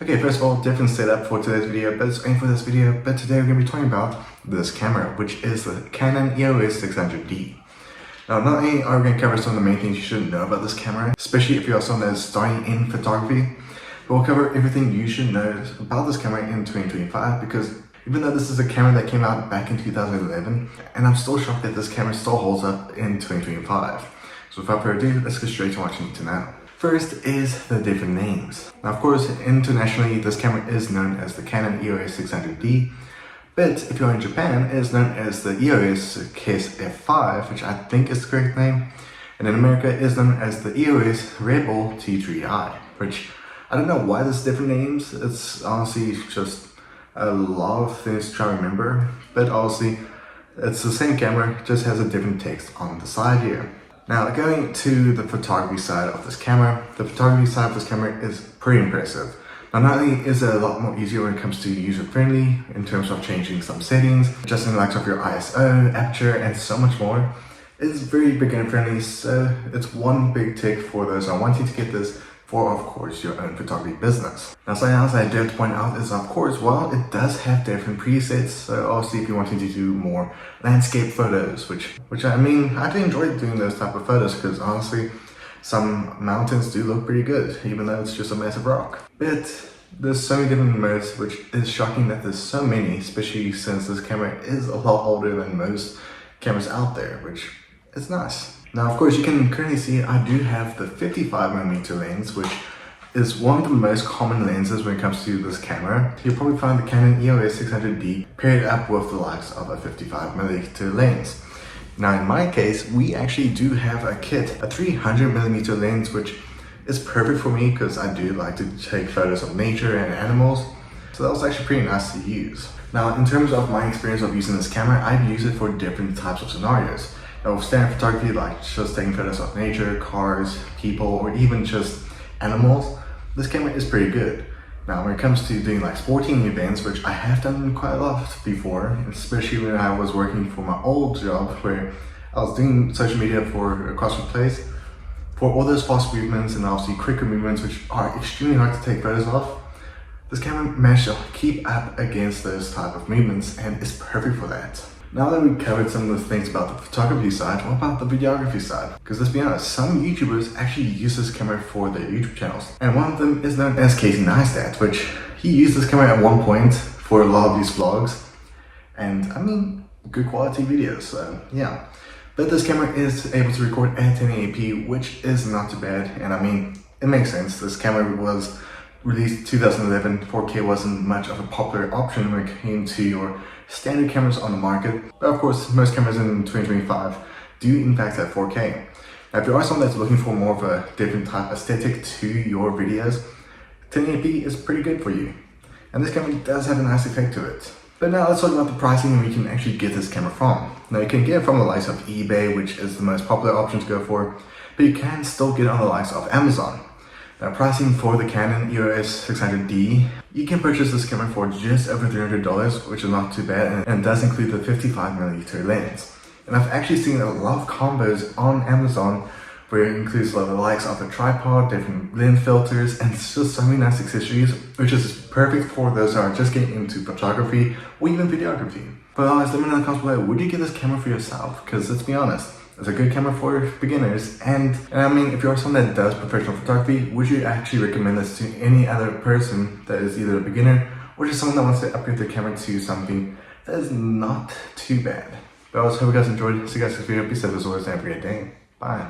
Okay, first of all, different setup for today's video, but it's only for this video. But today we're going to be talking about this camera, which is the Canon EOS 600D. Now, not only are we going to cover some of the main things you should know about this camera, especially if you are someone that is starting in photography, but we'll cover everything you should know about this camera in 2025, because even though this is a camera that came out back in 2011, and I'm still shocked that this camera still holds up in 2025. So without further ado, let's get straight to what you need to know. First is the different names. Now, of course, internationally, this camera is known as the Canon EOS 600D, but if you're in Japan, it is known as the EOS Case F5, which I think is the correct name, and in America, it is known as the EOS Rebel T3i, which I don't know why there's different names. It's honestly just a lot of things to try to remember, but honestly, it's the same camera, just has a different text on the side here. Now, going to the photography side of this camera, the photography side of this camera is pretty impressive. Now, not only is it a lot more easier when it comes to user-friendly in terms of changing some settings, adjusting the likes of your ISO, aperture, and so much more, it's very beginner-friendly, so it's one big tick for those I want you to get this for, of course, your own photography business. Now, something else I do have to point out is, of course, well, it does have different presets. So obviously, if you wanted to do more landscape photos, which I mean, I do enjoy doing those type of photos because honestly, some mountains do look pretty good, even though it's just a massive rock. But there's so many different modes, which is shocking that there's so many, especially since this camera is a lot older than most cameras out there, which is nice. Now, of course, you can currently see I do have the 55mm lens, which is one of the most common lenses when it comes to this camera. You'll probably find the Canon EOS 600D paired up with the likes of a 55mm lens. Now, in my case, we actually do have a kit, a 300mm lens, which is perfect for me because I do like to take photos of nature and animals. So that was actually pretty nice to use. Now, in terms of my experience of using this camera, I've used it for different types of scenarios. Now, standard photography, like just taking photos of nature, cars, people, or even just animals, this camera is pretty good. Now, when it comes to doing like sporting events, which I have done quite a lot before, especially when I was working for my old job where I was doing social media for a CrossFit place, for all those fast movements and obviously quicker movements, which are extremely hard to take photos of, this camera managed to keep up against those type of movements and is perfect for that. Now that we've covered some of the things about the photography side, what about the videography side? Because let's be honest, some YouTubers actually use this camera for their YouTube channels. And one of them is known as Casey Neistat, which he used this camera at one point for a lot of these vlogs. And I mean, good quality videos, so yeah. But this camera is able to record at 1080p, which is not too bad. And I mean, it makes sense. This camera was released 2011, 4K wasn't much of a popular option when it came to your standard cameras on the market, but of course most cameras in 2025 do in fact have 4K. Now, if you are someone that's looking for more of a different type aesthetic to your videos, 1080p is pretty good for you, and this camera does have a nice effect to it. But now let's talk about the pricing and where you can actually get this camera from. Now, you can get it from the likes of eBay, which is the most popular option to go for, but you can still get it on the likes of Amazon. Now, pricing for the Canon EOS 600D, you can purchase this camera for just over $300, which is not too bad, and does include the 55mm lens. And I've actually seen a lot of combos on Amazon where it includes the likes of a tripod, different lens filters, and it's just so many nice accessories, which is perfect for those that are just getting into photography or even videography. But honestly, let me know in the comments below, would you get this camera for yourself? Because let's be honest, it's a good camera for beginners, and I mean, if you're someone that does professional photography, would you actually recommend this to any other person that is either a beginner or just someone that wants to upgrade their camera to something that is not too bad? But I also hope you guys enjoyed. See you guys in this video. Be safe as always and have a great day. Bye.